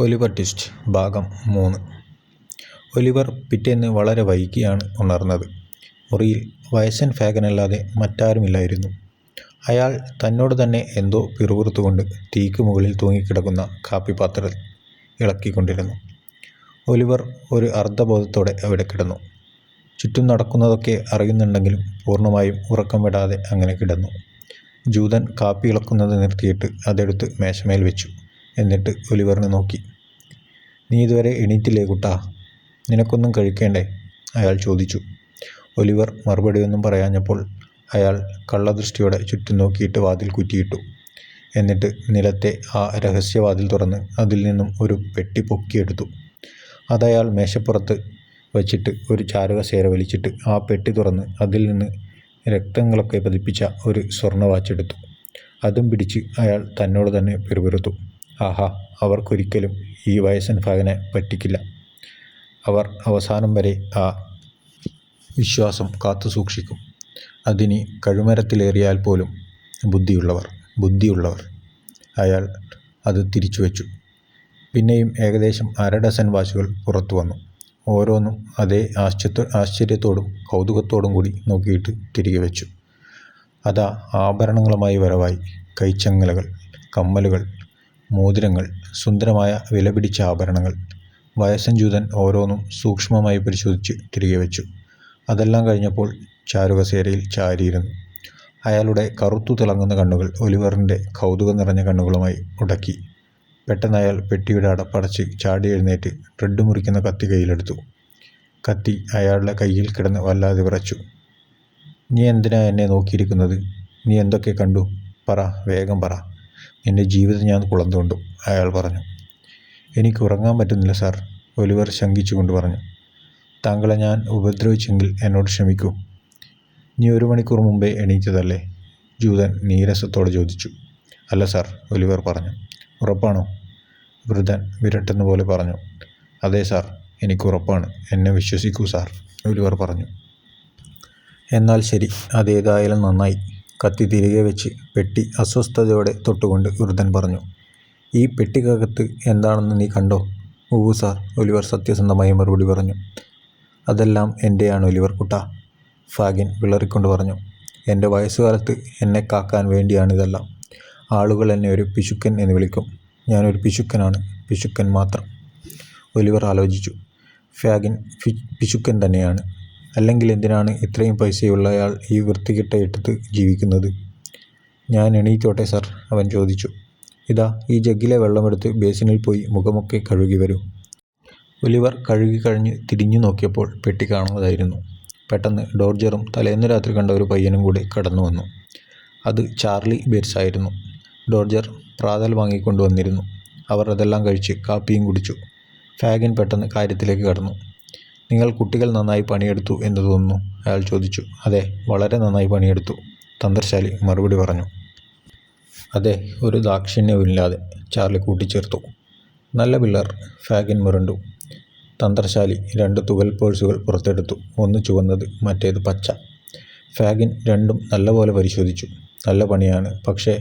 Oliver twist ഭാഗം 3. Oliver പിറ്റേന്ന് വളരെ വൈകിയാണ് ഉണർന്നത്. മുറിയിൽ വയസ്സൻ ഫാഗനല്ലാതെ മറ്റാരുമില്ലായിരുന്നു. അയാൾ തന്നോട് തന്നെ എന്തോ പിറുപിറുത്തുകൊണ്ട് തീക്ക് മുകളിൽ തൂങ്ങിക്കിടക്കുന്ന കാപ്പിപ്പാത്രം ഇളക്കിക്കൊണ്ടിരുന്നു. ഒലിവർ ഒരു അർദ്ധബോധത്തോടെ അവിടെ കിടന്നു. ചുറ്റും നടക്കുന്നതൊക്കെ അറിയുന്നുണ്ടെങ്കിലും പൂർണ്ണമായും ഉറക്കം വിടാതെ അങ്ങനെ കിടന്നു. ജൂതൻ കാപ്പി ഇളക്കുന്നത് നിർത്തിയിട്ട് അതെടുത്ത് മേശമേൽ വെച്ചു. എന്നിട്ട് ഒലിവറിനെ നോക്കി. "നീ ഇതുവരെ എണീറ്റില്ലേ കുട്ടാ? നിനക്കൊന്നും കഴിക്കേണ്ടേ?" അയാൾ ചോദിച്ചു. ഒലിവർ മറുപടിയൊന്നും പറയാഞ്ഞപ്പോൾ അയാൾ കള്ളദൃഷ്ടിയോടെ ചുറ്റും നോക്കിയിട്ട് വാതിൽ കുറ്റിയിട്ടു. എന്നിട്ട് നിലത്തെ ആ രഹസ്യവാതിൽ തുറന്ന് അതിൽ നിന്നും ഒരു പെട്ടി പൊക്കിയെടുത്തു. അതയാൾ മേശപ്പുറത്ത് വച്ചിട്ട് ഒരു ചാരുകസേര വലിച്ചിട്ട് ആ പെട്ടി തുറന്ന് അതിൽ നിന്ന് രക്തങ്ങളൊക്കെ പതിപ്പിച്ച ഒരു സ്വർണ്ണ വാച്ചെടുത്തു. അതും പിടിച്ച് അയാൾ തന്നോട് തന്നെ പിറുപിറുത്തു. ആഹാ, അവർക്കൊരിക്കലും ഈ വയസ്സൻ ഫാഗനെ പറ്റിക്കില്ല. അവർ അവസാനം വരെ ആ വിശ്വാസം കാത്തു സൂക്ഷിക്കും. അതിനി കഴുമരത്തിലേറിയാൽ പോലും ബുദ്ധിയുള്ളവർ. അയാൾ അത് തിരിച്ചു വെച്ചു. പിന്നെയും ഏകദേശം 1/2 ഡസൻ വാച്ചുകൾ പുറത്തു വന്നു. ഓരോന്നും അതേ ആശ്ചര്യത്തോടും കൗതുകത്തോടും കൂടി നോക്കിയിട്ട് തിരികെ വെച്ചു. അതാ ആഭരണങ്ങളുമായി വരവായി. കൈച്ചങ്ങലകൾ, കമ്മലുകൾ, മോതിരങ്ങൾ, സുന്ദരമായ വിലപിടിച്ച ആഭരണങ്ങൾ. വയസ്സൻ ജൂതൻ ഓരോന്നും സൂക്ഷ്മമായി പരിശോധിച്ച് തിരികെ വെച്ചു. അതെല്ലാം കഴിഞ്ഞപ്പോൾ ചാരുകസേരയിൽ ചാരിയിരുന്നു. അയാളുടെ കറുത്തു തിളങ്ങുന്ന കണ്ണുകൾ ഒലിവറിൻ്റെ കൗതുകം നിറഞ്ഞ കണ്ണുകളുമായി ഉടക്കി. പെട്ടെന്ന് അയാൾ പെട്ടിയുടെ അടപ്പടച്ച് ചാടി എഴുന്നേറ്റ് ബ്രെഡ് മുറിക്കുന്ന കത്തി കയ്യിലെടുത്തു. കത്തി അയാളുടെ കയ്യിൽ കിടന്ന് വല്ലാതെ വിറച്ചു. "നീ എന്തിനാ എന്നെ നോക്കിയിരിക്കുന്നത്? നീ എന്തൊക്കെ കണ്ടു? പറ, വേഗം പറ. നിന്റെ ജീവിതം ഞാൻ കുളന്തോണ്ടു," അയാൾ പറഞ്ഞു. "എനിക്ക് ഉറങ്ങാൻ പറ്റുന്നില്ല സാർ," ഒലിവർ ശങ്കിച്ചുകൊണ്ട് പറഞ്ഞു. "താങ്കളെ ഞാൻ ഉപദ്രവിച്ചെങ്കിൽ എന്നോട് ക്ഷമിക്കൂ." "നീ 1 മണിക്കൂർ മുമ്പേ എണീറ്റതല്ലേ?" ജൂതൻ നീരസത്തോടെ ചോദിച്ചു. "അല്ല സാർ," ഒലിവർ പറഞ്ഞു. "ഉറപ്പാണോ?" വൃദ്ധൻ വിരട്ടുന്ന പോലെ പറഞ്ഞു. "അതെ സാർ, എനിക്കുറപ്പാണ്. എന്നെ വിശ്വസിക്കൂ സാർ," ഒലിവർ പറഞ്ഞു. "എന്നാൽ ശരി, അതേതായാലും നന്നായി." കത്തി തിരികെ വെച്ച് പെട്ടി അസ്വസ്ഥതയോടെ തൊട്ടുകൊണ്ട് വൃദ്ധൻ പറഞ്ഞു. "ഈ പെട്ടിക്കകത്ത് എന്താണെന്ന് നീ കണ്ടോ?" "ഉവ്വ് സാർ," ഒലിവർ സത്യസന്ധമായി മറുപടി പറഞ്ഞു. "അതെല്ലാം എൻ്റെയാണ് ഒലിവർ കുട്ടാ," ഫാഗിൻ വിളറിക്കൊണ്ട് പറഞ്ഞു. "എൻ്റെ വയസ്സുകാലത്ത് എന്നെ കാക്കാൻ വേണ്ടിയാണിതെല്ലാം. ആളുകൾ എന്നെ ഒരു പിശുക്കൻ എന്ന് വിളിക്കും. ഞാനൊരു പിശുക്കനാണ്, പിശുക്കൻ മാത്രം." ഒലിവർ ആലോചിച്ചു. ഫാഗിൻ പിശുക്കൻ തന്നെയാണ്. അല്ലെങ്കിൽ എന്തിനാണ് ഇത്രയും പൈസയുള്ളയാൾ ഈ വൃത്തികെട്ട ഇട്ടത്ത് ജീവിക്കുന്നത്? "ഞാൻ എണീറ്റോട്ടെ സാർ?" അവൻ ചോദിച്ചു. "ഇതാ, ഈ ജഗ്ഗിലെ വെള്ളമെടുത്ത് ബേസിനിൽ പോയി മുഖമൊക്കെ കഴുകി വരൂ." ഒലിവർ കഴുകി കഴിഞ്ഞ് തിരിഞ്ഞു നോക്കിയപ്പോൾ പെട്ടി കാണാതായിരുന്നു. പെട്ടെന്ന് ഡോർജറും തലേന്ന് രാത്രി കണ്ട ഒരു പയ്യനും കൂടെ കടന്നു വന്നു. അത് ചാർലി ബേറ്റ്സ് ആയിരുന്നു. ഡോർജർ പ്രാതൽ വാങ്ങിക്കൊണ്ട് വന്നിരുന്നു. അവർ അതെല്ലാം കഴിച്ച് കാപ്പിയും കുടിച്ചു. ഫാഗിൻ പെട്ടെന്ന് കാര്യത്തിലേക്ക് കടന്നു. "നിങ്ങൾ കുട്ടികൾ നന്നായി പണിയെടുത്തു എന്ന് തോന്നുന്നു," അയാൾ ചോദിച്ചു. "അതെ, വളരെ നന്നായി പണിയെടുത്തു," തന്ത്രശാലി മറുപടി പറഞ്ഞു. "അതെ, ഒരു ദാക്ഷിണ്യവുമില്ലാതെ," ചാർലി കൂട്ടിച്ചേർത്തു. "നല്ല പിള്ളേർ," ഫാഗിൻ മുരണ്ടു. തന്ത്രശാലി 2 തുകൽ പേഴ്സുകൾ പുറത്തെടുത്തു. ഒന്ന് ചുവന്നത്, മറ്റേത് പച്ച. ഫാഗിൻ രണ്ടും നല്ലപോലെ പരിശോധിച്ചു. "നല്ല പണിയാണ്, പക്ഷേ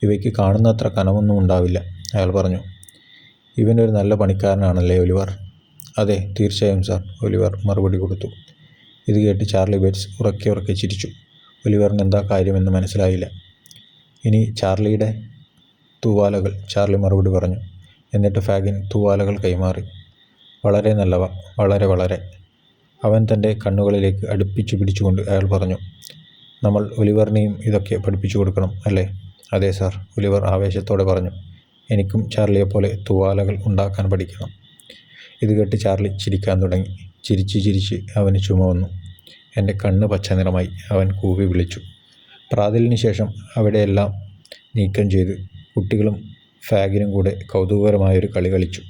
ഇവയ്ക്ക് കാണുന്നത്ര കനമൊന്നും ഉണ്ടാവില്ല," അയാൾ പറഞ്ഞു. "ഇവനൊരു നല്ല പണിക്കാരനാണല്ലേ ഒലിവർ?" "അതെ, തീർച്ചയായും സാർ," ഒലിവർ മറുപടി കൊടുത്തു. ഇത് കേട്ട് ചാർലി ബേറ്റ്സ് ഉറക്കെ ചിരിച്ചു. ഒലിവറിന് എന്താ കാര്യമെന്ന് മനസ്സിലായില്ല. "ഇനി ചാർലിയുടെ തൂവാലകൾ," ചാർലി മറുപടി പറഞ്ഞു. എന്നിട്ട് ഫാഗിൻ തൂവാലകൾ കൈമാറി. "വളരെ നല്ലവ, വളരെ." അവൻ തൻ്റെ കണ്ണുകളിലേക്ക് അടുപ്പിച്ചു പിടിച്ചുകൊണ്ട് അയാൾ പറഞ്ഞു. "നമ്മൾ ഒലിവറിനെയും ഇതൊക്കെ പഠിപ്പിച്ചു കൊടുക്കണം, അല്ലേ?" "അതെ സാർ," ഒലിവർ ആവേശത്തോടെ പറഞ്ഞു. "എനിക്കും ചാർലിയെപ്പോലെ തൂവാലകൾ ഉണ്ടാക്കാൻ പഠിക്കണം." ഇത് കേട്ട് ചാർലി ചിരിക്കാൻ തുടങ്ങി. ചിരിച്ച് അവന് ചുമ വന്നു. "എൻ്റെ കണ്ണ് പച്ച നിറമായി," അവൻ കൂവി വിളിച്ചു. പ്രാതലിന് ശേഷം അവിടെയെല്ലാം നീക്കം ചെയ്ത് കുട്ടികളും ഫാഗിനും കൂടെ കൗതുകകരമായൊരു കളി കളിച്ചു.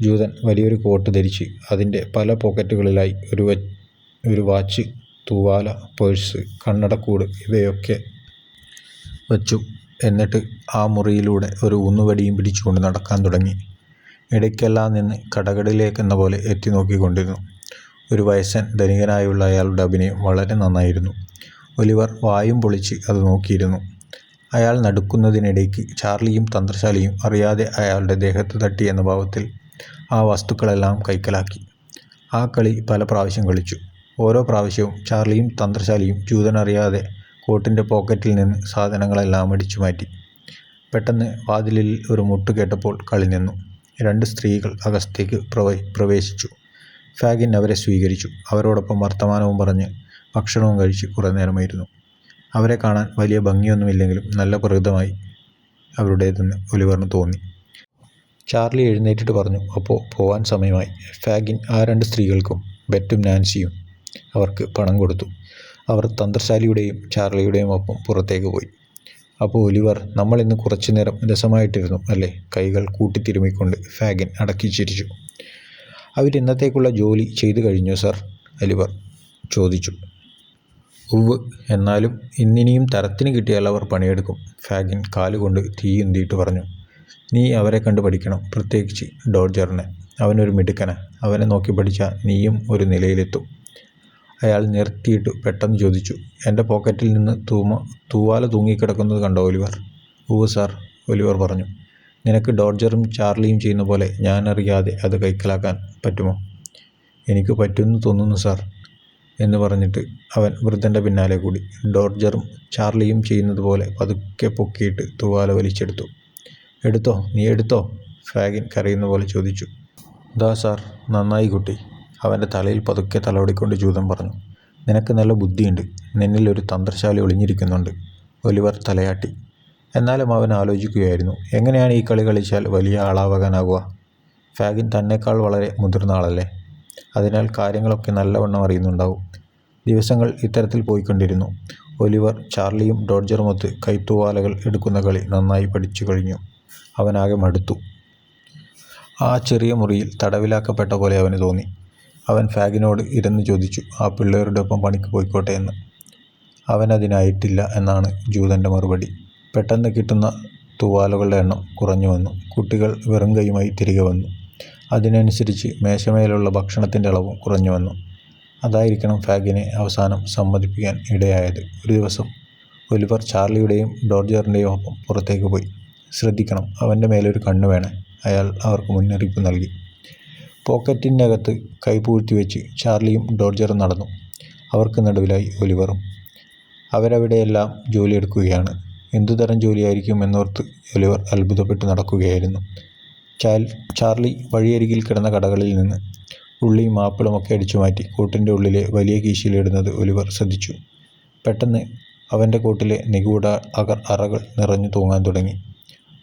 ജൂതൻ വലിയൊരു കോട്ട് ധരിച്ച് അതിൻ്റെ പല പോക്കറ്റുകളിലായി ഒരു വാച്ച്, തൂവാല, പേഴ്സ്, കണ്ണടക്കൂട് ഇവയൊക്കെ വച്ചു. എന്നിട്ട് ആ മുറിയിലൂടെ ഒരു ഊന്നുവടിയും പിടിച്ചുകൊണ്ട് നടക്കാൻ തുടങ്ങി. ഇടയ്ക്കെല്ലാം നിന്ന് കടകളിലേക്കെന്ന പോലെ എത്തി നോക്കിക്കൊണ്ടിരുന്നു. ഒരു വയസ്സൻ ധനികനായുള്ള അയാളുടെ അഭിനയം വളരെ നന്നായിരുന്നു. ഒലിവർ വായും പൊളിച്ച് അത് നോക്കിയിരുന്നു. അയാൾ നടക്കുന്നതിനിടയ്ക്ക് ചാർലിയും തന്ത്രശാലിയും അറിയാതെ അയാളുടെ ദേഹത്ത് തട്ടി എന്ന ഭാവത്തിൽ ആ വസ്തുക്കളെല്ലാം കൈക്കലാക്കി. ആ കളി പല പ്രാവശ്യം കളിച്ചു. ഓരോ പ്രാവശ്യവും ചാർലിയും തന്ത്രശാലിയും ജൂതനറിയാതെ കോട്ടിൻ്റെ പോക്കറ്റിൽ നിന്ന് സാധനങ്ങളെല്ലാം അടിച്ചു മാറ്റി. പെട്ടെന്ന് വാതിലിൽ ഒരു മുട്ട് കേട്ടപ്പോൾ കളി നിന്നു. 2 സ്ത്രീകൾ അകത്തേക്ക് പ്രവേശിച്ചു. ഫാഗിൻ അവരെ സ്വീകരിച്ചു. അവരോടൊപ്പം വർത്തമാനവും പറഞ്ഞ് ഭക്ഷണവും കഴിച്ച് കുറേ നേരമായിരുന്നു. അവരെ കാണാൻ വലിയ ഭംഗിയൊന്നുമില്ലെങ്കിലും നല്ല പ്രകൃതമായി അവരുടേതെന്ന് ഒലിവറിന് തോന്നി. ചാർലി എഴുന്നേറ്റിട്ട് പറഞ്ഞു, അപ്പോൾ പോവാൻ സമയമായി. ഫാഗിൻ ആ 2 സ്ത്രീകൾക്കും, ബെറ്റും നാൻസിയും, അവർക്ക് പണം കൊടുത്തു. അവർ തന്ത്രശാലിയുടെയും ചാർലിയുടെയും ഒപ്പം പുറത്തേക്ക് പോയി. അപ്പോൾ ഒലിവർ, നമ്മളിന്ന് കുറച്ചു നേരം രസമായിട്ടിരുന്നു അല്ലേ? കൈകൾ കൂട്ടിത്തിരുമിക്കൊണ്ട് ഫാഗിൻ അടക്കി ചിരിച്ചു. അവരിന്നത്തേക്കുള്ള ജോലി ചെയ്തു കഴിഞ്ഞു സർ? ഒലിവർ ചോദിച്ചു. ഉവ്വ്, എന്നാലും ഇന്നിനിയും തരത്തിന് കിട്ടിയാൽ അവർ പണിയെടുക്കും. ഫാഗിൻ കാലുകൊണ്ട് തീയുന്തിയിട്ട് പറഞ്ഞു. നീ അവരെ കണ്ടു പഠിക്കണം, പ്രത്യേകിച്ച് ഡോഡ്ജറിനെ. അവനൊരു മിടുക്കനാ. അവനെ നോക്കി പഠിച്ചാൽ നീയും ഒരു നിലയിലെത്തും. അയാൾ നിർത്തിയിട്ട് പെട്ടെന്ന് ചോദിച്ചു, എൻ്റെ പോക്കറ്റിൽ നിന്ന് തൂവാല തൂങ്ങിക്കിടക്കുന്നത് കണ്ടോ ഒലിവർ? ഉവ്വ് സാർ, ഒലിവർ പറഞ്ഞു. നിനക്ക് ഡോഡ്ജറും ചാർലിയും ചെയ്യുന്ന പോലെ ഞാനറിയാതെ അത് കൈക്കലാക്കാൻ പറ്റുമോ? എനിക്ക് പറ്റുമെന്ന് തോന്നുന്നു സാർ എന്ന് പറഞ്ഞിട്ട് അവൻ വൃദ്ധൻ്റെ പിന്നാലെ കൂടി. ഡോഡ്ജറും ചാർലിയും ചെയ്യുന്നത് പോലെ പതുക്കെ പൊക്കിയിട്ട് തൂവാല വലിച്ചെടുത്തു. എടുത്തോ, നീ എടുത്തോ? ഫാഗിൻ കരയുന്ന പോലെ ചോദിച്ചു. ദാ സാർ, നന്നായി കുട്ടി. അവൻ്റെ തലയിൽ പതുക്കെ തലോടിക്കൊണ്ട് ജൂതൻ പറഞ്ഞു. നിനക്ക് നല്ല ബുദ്ധിയുണ്ട്. നിന്നിൽ ഒരു തന്ത്രശാലി ഒളിഞ്ഞിരിക്കുന്നുണ്ട്. ഒലിവർ തലയാട്ടി. എന്നാലും അവൻ ആലോചിക്കുകയായിരുന്നു, എങ്ങനെയാണ് ഈ കളി കളിച്ചാൽ വലിയ ആളാവാനാകുക? ഫാഗിൻ തന്നേക്കാൾ വളരെ മുതിർന്ന ആളല്ലേ? അതിനാൽ കാര്യങ്ങളൊക്കെ നല്ലവണ്ണം അറിയുന്നുണ്ടാവും. ദിവസങ്ങൾ ഇത്തരത്തിൽ പോയിക്കൊണ്ടിരുന്നു. ഒലിവർ ചാർലിയും ഡോഡ്ജറുമൊത്ത് കൈത്തൂവാലകൾ എടുക്കുന്ന കളി നന്നായി പഠിച്ചു കഴിഞ്ഞു. അവനാകെ മടുത്തു. ആ ചെറിയ മുറിയിൽ തടവിലാക്കപ്പെട്ട പോലെ അവന് തോന്നി. അവൻ ഫാഗിനോട് ഇരുന്ന് ചോദിച്ചു, ആ പിള്ളേരുടെ ഒപ്പം പണിക്ക് പോയിക്കോട്ടെ എന്ന്. അവനതിനായിട്ടില്ല എന്നാണ് ജൂതൻ്റെ മറുപടി. പെട്ടെന്ന് കിട്ടുന്ന തൂവാലകളുടെ എണ്ണം കുറഞ്ഞു വന്നു. കുട്ടികൾ വെറും കൈയുമായി തിരികെ വന്നു. അതിനനുസരിച്ച് മേശമേലുള്ള ഭക്ഷണത്തിൻ്റെ അളവും കുറഞ്ഞു വന്നു. അതായിരിക്കണം ഫാഗിനെ അവസാനം സമ്മതിപ്പിക്കാൻ ഇടയായത്. ഒരു ദിവസം ഒലിവർ ചാർലിയുടെയും ഡോഡ്ജറിൻ്റെയും ഒപ്പം പുറത്തേക്ക് പോയി. ശ്രദ്ധിക്കണം, അവൻ്റെ മേലൊരു കണ്ണ് വേണേ, അയാൾ അവർക്ക് മുന്നറിയിപ്പ് നൽകി. പോക്കറ്റിനകത്ത് കൈ പൂഴ്ത്തി വെച്ച് ചാർലിയും ഡോഡ്ജറും നടന്നു. അവർക്ക് നടുവിലായി ഒലിവറും. അവരവിടെയെല്ലാം ജോലിയെടുക്കുകയാണ്. എന്തുതരം ജോലിയായിരിക്കും എന്നോർത്ത് ഒലിവർ അത്ഭുതപ്പെട്ട് നടക്കുകയായിരുന്നു. ചാർലി വഴിയരികിൽ കിടന്ന കടകളിൽ നിന്ന് ഉള്ളിയും ആപ്പിളും ഒക്കെ അടിച്ചു മാറ്റി കോട്ടിൻ്റെ ഉള്ളിലെ വലിയ കീശയിലിടുന്നത് ഒലിവർ ശ്രദ്ധിച്ചു. പെട്ടെന്ന് അവൻ്റെ കോട്ടിലെ നിഗൂഢ അറകൾ നിറഞ്ഞു തൂങ്ങാൻ തുടങ്ങി.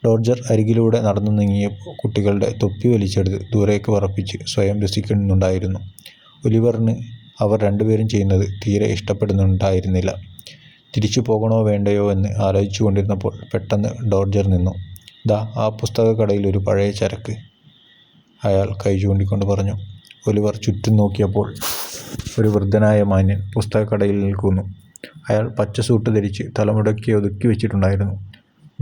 ഡോഡ്ജർ അരികിലൂടെ നടന്നു നീങ്ങിയ കുട്ടികളുടെ തൊപ്പി വലിച്ചെടുത്ത് ദൂരേക്ക് പറപ്പിച്ച് സ്വയം രസിക്കുന്നുണ്ടായിരുന്നു. ഒലിവറിന് അവർ രണ്ടുപേരും ചെയ്യുന്നത് തീരെ ഇഷ്ടപ്പെടുന്നുണ്ടായിരുന്നില്ല. തിരിച്ചു പോകണോ വേണ്ടയോ എന്ന് ആലോചിച്ചു കൊണ്ടിരുന്നപ്പോൾ പെട്ടെന്ന് ഡോഡ്ജർ നിന്നു. ദാ ആ പുസ്തകക്കടയിൽ ഒരു പഴയ ചരക്ക്, അയാൾ കൈ ചൂണ്ടിക്കൊണ്ട് പറഞ്ഞു. ഒലിവർ ചുറ്റും നോക്കിയപ്പോൾ ഒരു വൃദ്ധനായ മാന്യൻ പുസ്തകക്കടയിൽ നിൽക്കുന്നു. അയാൾ പച്ച സൂട്ട് ധരിച്ച് തലമുടക്കി ഒതുക്കി വെച്ചിട്ടുണ്ടായിരുന്നു.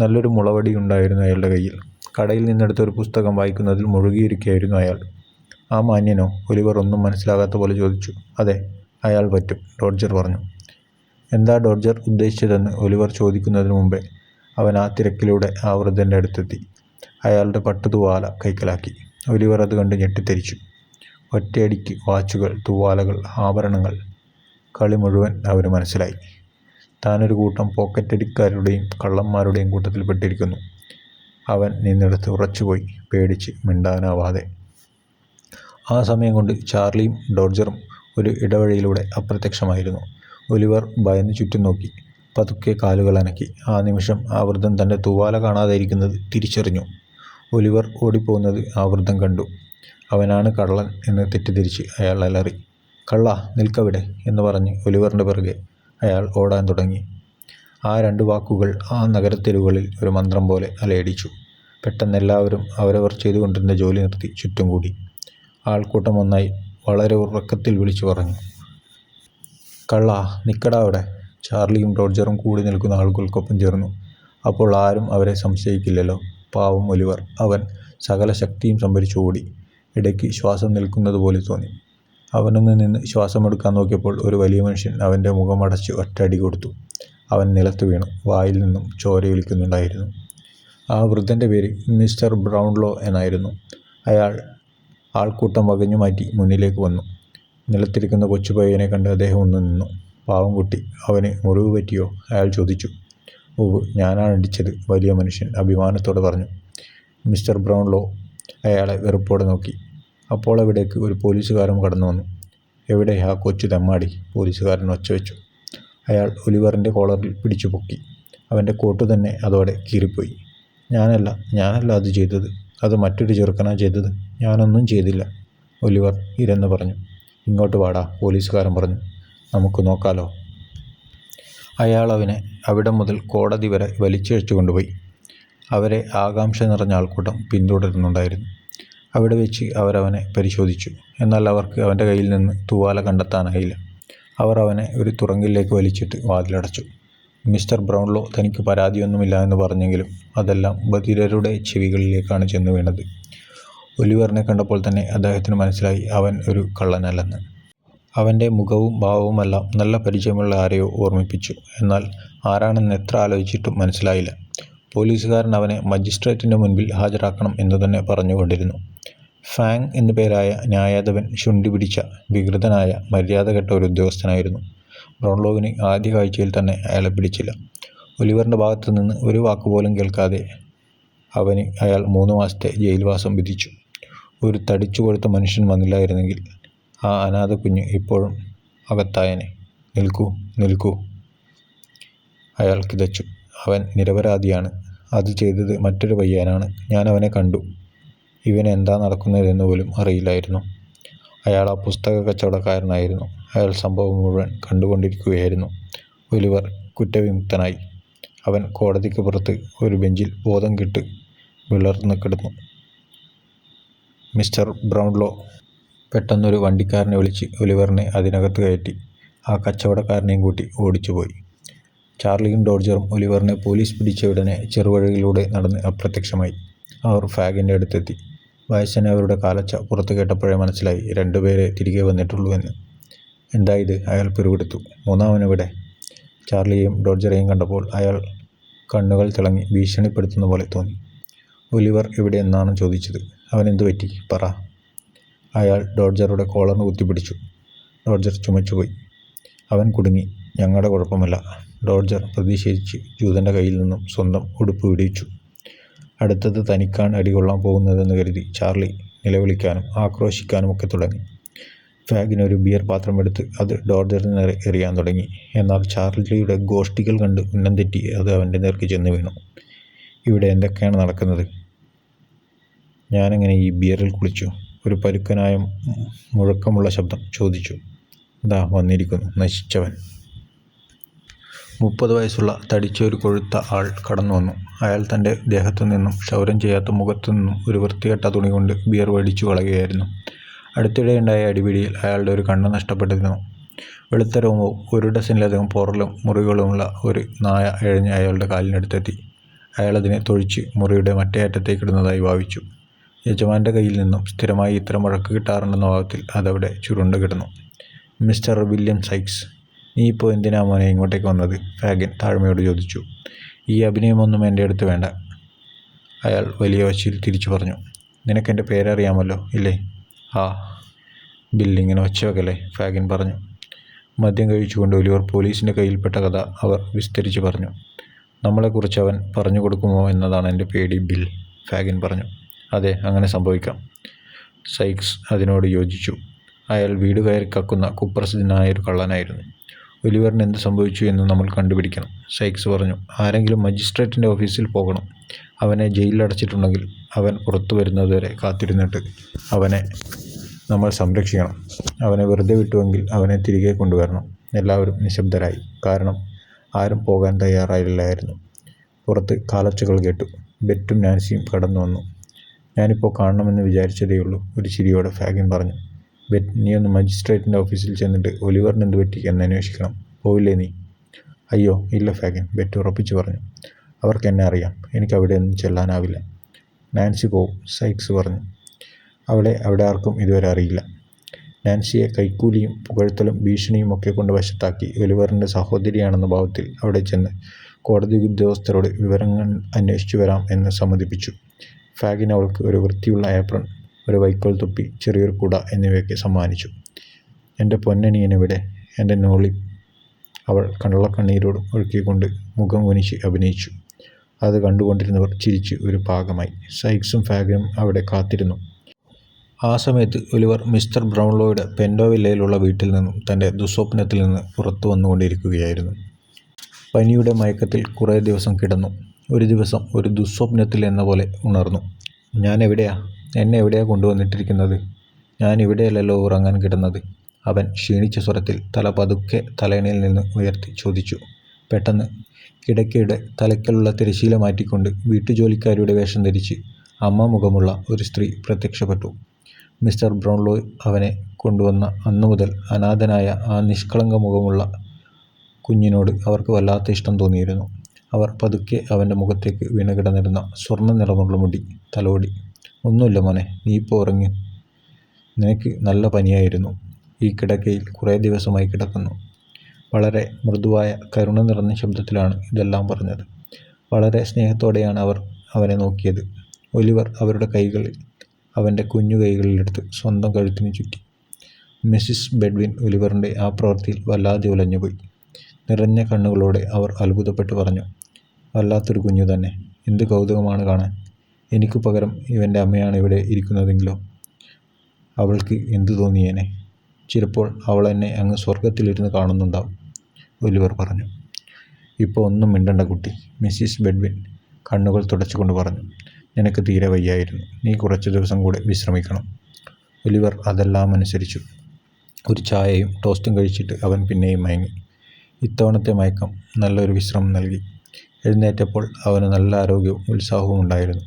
നല്ലൊരു മുളവടി ഉണ്ടായിരുന്നു അയാളുടെ കയ്യിൽ. കടയിൽ നിന്നെടുത്ത ഒരു പുസ്തകം വായിക്കുന്നതിൽ മുഴുകിയിരിക്കുകയായിരുന്നു അയാൾ. ആ മാന്യനോ? ഒലിവർ ഒന്നും മനസ്സിലാകാത്ത പോലെ ചോദിച്ചു. അതെ, അയാൾ പറ്റും, ഡോഡ്ജർ പറഞ്ഞു. എന്താ ഡോഡ്ജർ ഉദ്ദേശിച്ചതെന്ന് ഒലിവർ ചോദിക്കുന്നതിന് മുമ്പേ അവൻ ആ തിരക്കിലൂടെ ആ വൃദ്ധൻ്റെ അടുത്തെത്തി. അയാളുടെ പട്ടുതൂവാല കൈക്കലാക്കി. ഒലിവർ അത് കണ്ട് ഞെട്ടിത്തെരിച്ചു. ഒറ്റയടിക്ക് വാച്ചുകൾ, തൂവാലകൾ, ആഭരണങ്ങൾ, കളി മുഴുവൻ അവന് മനസ്സിലായി. താനൊരു കൂട്ടം പോക്കറ്റടിക്കാരുടെയും കള്ളന്മാരുടെയും കൂട്ടത്തിൽപ്പെട്ടിരിക്കുന്നു. അവൻ നിന്നിടത്ത് ഉറച്ചുപോയി, പേടിച്ച് മിണ്ടാനാവാതെ. ആ സമയം കൊണ്ട് ചാർലിയും ഡോഡ്ജറും ഒരു ഇടവഴിയിലൂടെ അപ്രത്യക്ഷമായിരുന്നു. ഒലിവർ ഭയന്ന് ചുറ്റും നോക്കി. പതുക്കെ കാലുകൾ അനക്കി. ആ നിമിഷം ആ വൃദ്ധൻ തൻ്റെ തൂവാല കാണാതിരിക്കുന്നത് തിരിച്ചറിഞ്ഞു. ഒലിവർ ഓടിപ്പോകുന്നത് ആ വൃദ്ധൻ കണ്ടു. അവനാണ് കള്ളൻ എന്ന് തെറ്റിദ്ധരിച്ച് അയാൾ അലറി. കള്ള, നിൽക്കവിടെ എന്ന് പറഞ്ഞ് ഒലിവറിൻ്റെ പിറകെ അയാൾ ഓടാൻ തുടങ്ങി. ആ 2 വാക്കുകൾ ആ നഗരത്തെരുവുകളിൽ ഒരു മന്ത്രം പോലെ അലയടിച്ചു. പെട്ടെന്ന് എല്ലാവരും അവരവർ ചെയ്തുകൊണ്ടിരുന്ന ജോലി നിർത്തി ചുറ്റും കൂടി. ആൾക്കൂട്ടം ഒന്നായി വളരെ ഉറക്കത്തിൽ വിളിച്ചു പറഞ്ഞു. കള്ള, നിക്കടാ അവിടെ. ചാർലിയും ഡോഡ്ജറും കൂടി നിൽക്കുന്ന ആളുകൾക്കൊപ്പം ചേർന്നു. അപ്പോൾ ആരും അവരെ സംശയിക്കില്ലല്ലോ. പാവം ഒലിവർ. അവൻ സകല ശക്തിയും സംഭരിച്ചു ഓടി. ഇടയ്ക്ക് ശ്വാസം നിൽക്കുന്നത് പോലെ തോന്നി. അവനൊന്ന് നിന്ന് ശ്വാസമെടുക്കാൻ നോക്കിയപ്പോൾ ഒരു വലിയ മനുഷ്യൻ അവൻ്റെ മുഖമടച്ച് ഒറ്റയടി കൊടുത്തു. അവൻ നിലത്ത് വീണു. വായിൽ നിന്നും ചോരയൊലിക്കുന്നുണ്ടായിരുന്നു. ആ വൃദ്ധൻ്റെ പേര് മിസ്റ്റർ ബ്രൗൺലോ എന്നായിരുന്നു. അയാൾ ആൾക്കൂട്ടം വകഞ്ഞു മാറ്റി മുന്നിലേക്ക് വന്നു. നിലത്തിരിക്കുന്ന കൊച്ചുപയ്യനെ കണ്ട് അദ്ദേഹം ഒന്ന് നിന്നു. പാവം കുട്ടി, അവന് മുറിവ് പറ്റിയോ? അയാൾ ചോദിച്ചു. ഉവ്വ്, ഞാനാണടിച്ചത്, വലിയ മനുഷ്യൻ അഭിമാനത്തോടെ പറഞ്ഞു. മിസ്റ്റർ ബ്രൗൺലോ അയാളെ വെറുപ്പോടെ നോക്കി. അപ്പോൾ അവിടേക്ക് ഒരു പോലീസുകാരൻ കടന്നു വന്നു. എവിടെ ആ കൊച്ചു തെമ്മാടി? പോലീസുകാരൻ ഒച്ചവെച്ചു. അയാൾ ഒലിവറിൻ്റെ കോളറിൽ പിടിച്ചു പൊക്കി. അവൻ്റെ കോട്ട് തന്നെ അതോടെ കീറിപ്പോയി. ഞാനല്ല അത് ചെയ്തത്. അത് മറ്റൊരു ചെറുക്കനാ ചെയ്തത്. ഞാനൊന്നും ചെയ്തില്ല, ഒലിവർ ഇരന്ന് പറഞ്ഞു. ഇങ്ങോട്ട് വാടാ, പോലീസുകാരൻ പറഞ്ഞു. നമുക്ക് നോക്കാലോ. അയാൾ അവനെ അവിടം മുതൽ കോടതി വരെ വലിച്ചിഴച്ചു കൊണ്ടുപോയി. അവരെ ആകാംക്ഷ നിറഞ്ഞ ആൾക്കൂട്ടം പിന്തുടരുന്നുണ്ടായിരുന്നു. അവിടെ വെച്ച് അവരവനെ പരിശോധിച്ചു. എന്നാൽ അവർക്ക് അവൻ്റെ കയ്യിൽ നിന്ന് തൂവാല കണ്ടെത്താനായില്ല. അവർ അവനെ ഒരു തുറങ്കിലേക്ക് വലിച്ചിട്ട് വാതിലടച്ചു. മിസ്റ്റർ ബ്രൗൺലോ തനിക്ക് പരാതിയൊന്നുമില്ല എന്ന് പറഞ്ഞെങ്കിലും അതെല്ലാം ബധിരരുടെ ചെവികളിലേക്കാണ് ചെന്നു വീണത്. ഒലിവറിനെ കണ്ടപ്പോൾ തന്നെ അദ്ദേഹത്തിന് മനസ്സിലായി അവൻ ഒരു കള്ളനല്ലെന്ന്. അവൻ്റെ മുഖവും ഭാവവുമെല്ലാം നല്ല പരിചയമുള്ള ആരെയോ ഓർമ്മിപ്പിച്ചു. എന്നാൽ ആരാണെന്ന് എത്ര ആലോചിച്ചിട്ടും മനസ്സിലായില്ല. പോലീസുകാരൻ അവനെ മജിസ്ട്രേറ്റിൻ്റെ മുൻപിൽ ഹാജരാക്കണം എന്ന് തന്നെ പറഞ്ഞുകൊണ്ടിരുന്നു. ഫാങ് എന്നു പേരായ ന്യായാധിപൻ ശുണ്ഠി പിടിച്ച വികൃതനായ മര്യാദകെട്ട ഒരു ഉദ്യോഗസ്ഥനായിരുന്നു. ബ്രൗൺലോവിന് ആദ്യ കാഴ്ചയിൽ തന്നെ അയാളെ പിടിച്ചില്ല. ഒലിവറിൻ്റെ ഭാഗത്തു നിന്ന് ഒരു വാക്കുപോലും കേൾക്കാതെ അയാൾ 3 മാസത്തെ ജയിൽവാസം വിധിച്ചു. ഒരു തടിച്ചു കൊഴുത്ത മനുഷ്യൻ വന്നില്ലായിരുന്നെങ്കിൽ ആ അനാഥ കുഞ്ഞ് ഇപ്പോഴും അകത്തായനെ. നിൽക്കൂ അയാൾ കിതച്ചു. അവൻ നിരപരാധിയാണ്. അത് ചെയ്തത് മറ്റൊരു പയ്യനാണ്. ഞാൻ അവനെ കണ്ടു. ഇവന് എന്താ നടക്കുന്നതെന്ന് പോലും അറിയില്ലായിരുന്നു. അയാൾ ആ പുസ്തക കച്ചവടക്കാരനായിരുന്നു. അയാൾ സംഭവം മുഴുവൻ കണ്ടുകൊണ്ടിരിക്കുകയായിരുന്നു. ഒലിവർ കുറ്റവിമുക്തനായി. അവൻ കോടതിക്ക് പുറത്ത് ഒരു ബെഞ്ചിൽ ബോധം കെട്ട് വിളർന്ന് കിടന്നു. മിസ്റ്റർ ബ്രൗൺലോ പെട്ടെന്നൊരു വണ്ടിക്കാരനെ വിളിച്ച് ഒലിവറിനെ അതിനകത്ത് കയറ്റി ആ കച്ചവടക്കാരനെയും കൂട്ടി ഓടിച്ചുപോയി. ചാർലിയും ഡോഡ്ജറും ഒലിവറിനെ പോലീസ് പിടിച്ച ഉടനെ ചെറുവഴികളിലൂടെ നടന്ന് അപ്രത്യക്ഷമായി. അവർ ഫാഗിൻ്റെ അടുത്തെത്തി. വയസ്സനവരുടെ കാലച്ച പുറത്തു കേട്ടപ്പോഴേ മനസ്സിലായി 2 പേരെ തിരികെ വന്നിട്ടുള്ളൂ എന്ന്. എന്തായത്? അയാൾ പിറുപിറുത്തു. മൂന്നാമനെവിടെ? ചാർലിയെയും ഡോഡ്ജറെയും കണ്ടപ്പോൾ അയാൾ കണ്ണുകൾ തിളങ്ങി ഭീഷണിപ്പെടുത്തുന്ന പോലെ തോന്നി. ഒലിവർ എവിടെയെന്നാണ് ചോദിച്ചത്. അവനെന്തു പറ്റി? പറ. അയാൾ ഡോഡ്ജറുടെ കോളറിന് കുത്തിപ്പിടിച്ചു. ഡോഡ്ജർ ചുമച്ചുപോയി. അവൻ കുടുങ്ങി. ഞങ്ങളുടെ കുഴപ്പമല്ല. ഡോഡ്ജർ പ്രതിഷേധിച്ച് ജൂതൻ്റെ കയ്യിൽ നിന്നും സ്വന്തം ഉടുപ്പ് വിടിയിച്ചു. അടുത്തത് തനിക്കാണ് അടികൊള്ളാൻ പോകുന്നതെന്ന് കരുതി ചാർലി നിലവിളിക്കാനും ആക്രോശിക്കാനും ഒക്കെ തുടങ്ങി. ഫാഗിനൊരു ബിയർ പാത്രം എടുത്ത് അത് ഡോഡ്ജറിന് നേരെ എറിയാൻ തുടങ്ങി. എന്നാൽ ചാർലിയുടെ ഗോഷ്ഠികൾ കണ്ട് ഉന്നം തെറ്റി അത് അവൻ്റെ നേർക്ക് ചെന്ന് വീണു. ഇവിടെ എന്തൊക്കെയാണ് നടക്കുന്നത്? ഞാനെങ്ങനെ ഈ ബിയറിൽ കുളിച്ചു? ഒരു പരുക്കനായ മുഴക്കമുള്ള ശബ്ദം ചോദിച്ചു. ദാ വന്നിരിക്കുന്നു നശിച്ചവൻ. 30 വയസ്സുള്ള തടിച്ച ഒരു കൊഴുത്ത ആൾ കടന്നു വന്നു. അയാൾ തൻ്റെ ദേഹത്തു നിന്നും ക്ഷൗരം ചെയ്യാത്ത മുഖത്തു നിന്നും ഒരു വൃത്തികെട്ട തുണി കൊണ്ട് ബിയർ വടിച്ചു കളയുകയായിരുന്നു. അടുത്തിടെയുണ്ടായ അടിപിടിയിൽ അയാളുടെ ഒരു കണ്ണ് നഷ്ടപ്പെട്ടിരുന്നു. വെളുത്ത രോമവും 1 ഡസനിലധികം പോറലും മുറികളുമുള്ള ഒരു നായ എഴഞ്ഞ് അയാളുടെ കാലിനടുത്തെത്തി. അയാളതിനെ തൊഴിച്ച് മുറിയുടെ മറ്റേ അറ്റത്തേക്കിടുന്നതായി ഭാവിച്ചു. യജമാൻ്റെ കയ്യിൽ നിന്നും സ്ഥിരമായി ഇത്തരം വഴക്ക് കിട്ടാറുണ്ടെന്ന ഭാവത്തിൽ അതവിടെ ചുരുണ്ട് കിടന്നു. മിസ്റ്റർ വില്യം സൈക്സ്, നീ ഇപ്പോൾ എന്തിനാ മോനെ ഇങ്ങോട്ടേക്ക് വന്നത്? ഫാഗൻ താഴ്മയോട് ചോദിച്ചു. ഈ അഭിനയമൊന്നും എൻ്റെ അടുത്ത് വേണ്ട, അയാൾ വലിയ വശയിൽ തിരിച്ചു പറഞ്ഞു. നിനക്കെൻ്റെ പേരറിയാമല്ലോ ഇല്ലേ? ആ, ബില്ലിങ്ങനെ ഒച്ചവെക്കല്ലേ, ഫാഗൻ പറഞ്ഞു. മദ്യം കഴിച്ചുകൊണ്ട് ഒലിവർ പോലീസിൻ്റെ കയ്യിൽപ്പെട്ട കഥ അവർ വിസ്തരിച്ച് പറഞ്ഞു. നമ്മളെക്കുറിച്ച് അവൻ പറഞ്ഞു കൊടുക്കുമോ എന്നതാണ് എൻ്റെ പേടി, ബിൽ, ഫാഗൻ പറഞ്ഞു. അതെ, അങ്ങനെ സംഭവിക്കാം, സൈക്സ് അതിനോട് യോജിച്ചു. അയാൾ വീട് കയറി കക്കുന്ന കുപ്രസിദ്ധനായ ഒരു കള്ളനായിരുന്നു. ഒലിവറിന് എന്ത് സംഭവിച്ചു എന്ന് നമ്മൾ കണ്ടുപിടിക്കണം, സൈക്സ് പറഞ്ഞു. ആരെങ്കിലും മജിസ്ട്രേറ്റിൻ്റെ ഓഫീസിൽ പോകണം. അവനെ ജയിലിലടച്ചിട്ടുണ്ടെങ്കിൽ അവൻ പുറത്തു വരുന്നതുവരെ കാത്തിരുന്നിട്ട് അവനെ നമ്മൾ സംരക്ഷിക്കണം. അവനെ വെറുതെ വിട്ടുവെങ്കിൽ അവനെ തിരികെ കൊണ്ടുവരണം. എല്ലാവരും നിശബ്ദരായി. കാരണം ആരും പോകാൻ തയ്യാറായില്ലായിരുന്നു. പുറത്ത് കാലൊച്ചകൾ കേട്ടു. ബെറ്റും നാൻസിയും കടന്നു വന്നു. ഞാനിപ്പോൾ കാണണമെന്ന് വിചാരിച്ചതേയുള്ളൂ, ഒരു ചിരിയോടെ ഫാഗൻ പറഞ്ഞു. ബെറ്റ്, നീ ഒന്ന് മജിസ്ട്രേറ്റിൻ്റെ ഓഫീസിൽ ചെന്നിട്ട് ഒലിവറിന് എന്ത് പറ്റി എന്ന് അന്വേഷിക്കണം. പോവില്ലേ നീ? അയ്യോ ഇല്ല ഫാഗൻ, ബെറ്റ് ഉറപ്പിച്ചു പറഞ്ഞു. അവർക്ക് എന്നെ അറിയാം, എനിക്ക് അവിടെ ഒന്നും ചെല്ലാനാവില്ല. നാൻസി പോവും, സൈക്സ് പറഞ്ഞു. അവിടെ ആർക്കും ഇതുവരെ അറിയില്ല. നാൻസിയെ കൈക്കൂലിയും പുകഴ്ത്തലും ഭീഷണിയും ഒക്കെ കൊണ്ട് വശത്താക്കി ഒലിവറിൻ്റെ സഹോദരിയാണെന്ന ഭാവത്തിൽ അവിടെ ചെന്ന് കോടതി ഉദ്യോഗസ്ഥരോട് വിവരങ്ങൾ അന്വേഷിച്ചു വരാം എന്ന് സമ്മതിപ്പിച്ചു. ഫാഗിൻ അവൾക്ക് ഒരു വൃത്തിയുള്ള ഏപ്രൺ ഒരു വൈക്കോൽ തൊപ്പി, ചെറിയൊരു കുട എന്നിവയൊക്കെ സമ്മാനിച്ചു. എൻ്റെ പൊന്നനിയനെവിടെ, എൻ്റെ നോളി? അവൾ കള്ളക്കണ്ണീരോട് ഒഴുക്കിക്കൊണ്ട് മുഖം കുനിച്ച് അഭിനയിച്ചു. അത് കണ്ടുകൊണ്ടിരുന്നവർ ചിരിച്ച് ഒരു പാകമായി. സൈക്സും ഫാഗനും അവിടെ കാത്തിരുന്നു. ആ സമയത്ത് ഒലിവർ മിസ്റ്റർ ബ്രൗൺലോയുടെ പെൻഡോവില്ലയിലുള്ള വീട്ടിൽ നിന്നും തൻ്റെ ദുസ്വപ്നത്തിൽ നിന്ന് പുറത്തു വന്നുകൊണ്ടിരിക്കുകയായിരുന്നു. പനിയുടെ മയക്കത്തിൽ കുറേ ദിവസം കിടന്നു. ഒരു ദിവസം ഒരു ദുസ്വപ്നത്തിൽ എന്ന പോലെ ഉണർന്നു. ഞാൻ എവിടെയാ? എന്നെ എവിടെയാ കൊണ്ടുവന്നിട്ടിരിക്കുന്നത്? ഞാൻ ഇവിടെയല്ലല്ലോ ഉറങ്ങാൻ കിടന്നത്. അവൻ ക്ഷീണിച്ച സ്വരത്തിൽ തല പതുക്കെ തലയണയിൽ നിന്ന് ഉയർത്തി ചോദിച്ചു. പെട്ടെന്ന് കിടക്കയുടെ തലയ്ക്കലുള്ള തിരശ്ശീല മാറ്റിക്കൊണ്ട് വീട്ടുജോലിക്കാരിയുടെ വേഷം ധരിച്ച് അമ്മ മുഖമുള്ള ഒരു സ്ത്രീ പ്രത്യക്ഷപ്പെട്ടു. മിസ്റ്റർ ബ്രൗൺലോ അവനെ കൊണ്ടുവന്ന അന്നു മുതൽ അനാഥനായ ആ നിഷ്കളങ്ക മുഖമുള്ള കുഞ്ഞിനോട് അവർക്ക് വല്ലാത്ത ഇഷ്ടം തോന്നിയിരുന്നു. അവർ പതുക്കെ അവൻ്റെ മുഖത്തേക്ക് വീണുകിടന്നിരുന്ന സ്വർണ്ണ നിറമുള്ള മുടി തലോടി. ഒന്നുമില്ല മോനെ, നീ ഇപ്പോൾ ഉറങ്ങി. നിനക്ക് നല്ല പനിയായിരുന്നു. ഈ കിടക്കയിൽ കുറേ ദിവസമായി കിടക്കുന്നു. വളരെ മൃദുവായ കരുണ നിറഞ്ഞ ശബ്ദത്തിലാണ് ഇതെല്ലാം പറഞ്ഞത്. വളരെ സ്നേഹത്തോടെയാണ് അവർ അവനെ നോക്കിയത്. ഒലിവർ അവരുടെ കൈകളിൽ അവൻ്റെ കുഞ്ഞു കൈകളിലെടുത്ത് സ്വന്തം കഴുത്തിന് ചുറ്റി. മിസ്സിസ് ബെഡ്വിൻ ഒലിവറിൻ്റെ ആ പ്രവൃത്തിയിൽ വല്ലാതെ ഉലഞ്ഞുപോയി. നിറഞ്ഞ കണ്ണുകളോടെ അവർ അത്ഭുതപ്പെട്ട് പറഞ്ഞു. വല്ലാത്തൊരു കുഞ്ഞു തന്നെ. എന്ത് കൗതുകമാണ് കാണാൻ. എനിക്ക് പകരം ഇവൻ്റെ അമ്മയാണ് ഇവിടെ ഇരിക്കുന്നതെങ്കിലോ? അവൾക്ക് എന്തു തോന്നിയേനെ? ചിലപ്പോൾ അവൾ എന്നെ അങ്ങ് സ്വർഗത്തിലിരുന്ന് കാണുന്നുണ്ടാവും, ഒലിവർ പറഞ്ഞു. ഇപ്പോൾ ഒന്നും മിണ്ടണ്ട കുട്ടി, മിസ്സിസ് ബെഡ്വിൻ കണ്ണുകൾ തുടച്ചുകൊണ്ട് പറഞ്ഞു. നിനക്ക് തീരെ വയ്യായിരുന്നു. നീ കുറച്ച് ദിവസം കൂടെ വിശ്രമിക്കണം. ഒലിവർ അതെല്ലാം അനുസരിച്ചു. ഒരു ചായയും ടോസ്റ്റും കഴിച്ചിട്ട് അവൻ പിന്നെയും മയങ്ങി. ഇത്തവണത്തെ മയക്കം നല്ലൊരു വിശ്രമം നൽകി. എഴുന്നേറ്റപ്പോൾ അവന് നല്ല ആരോഗ്യവും ഉത്സാഹവും ഉണ്ടായിരുന്നു.